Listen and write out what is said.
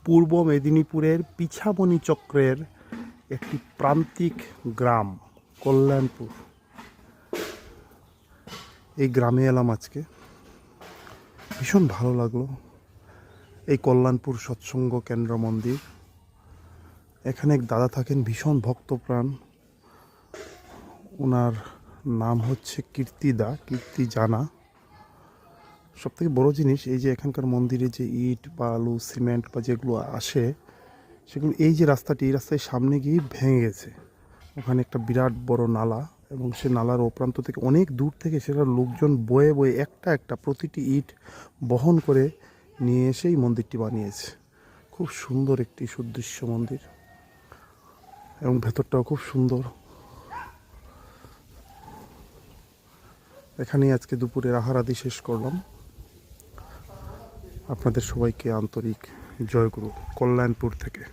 পূর্ব মেদিনীপুরের পিছাবনি চক্রের একটি প্রান্তিক গ্রাম কল্যাণপুর। এই গ্রামে এলাম আজকে, ভীষণ ভালো লাগলো। এই কল্যাণপুর সৎসঙ্গ কেন্দ্র মন্দির, এখানে এক দাদা থাকেন ভীষণ ভক্তপ্রাণ। ওনার নাম হচ্ছে কীর্তি জানা। সব থেকে বড়ো জিনিস এই যে এখানকার মন্দিরে যে ইট বালু সিমেন্ট বা যেগুলো আসে সেগুলো এই যে রাস্তাটি, এই রাস্তায় সামনে গিয়ে ভেঙে গেছে। ওখানে একটা বিরাট বড় নালা, এবং সে নালার ও প্রান্ত থেকে অনেক দূর থেকে সেটা লোকজন বয়ে বয়ে একটা প্রতিটি ইট বহন করে নিয়ে এসে এই মন্দিরটি বানিয়েছে। খুব সুন্দর একটি সুদৃশ্য মন্দির, এবং ভেতরটাও খুব সুন্দর। এখানেই আজকে দুপুরের আহার আদি শেষ করলাম। আপনাদের সবাইকে আন্তরিক জয়গুরু কল্যাণপুর থেকে।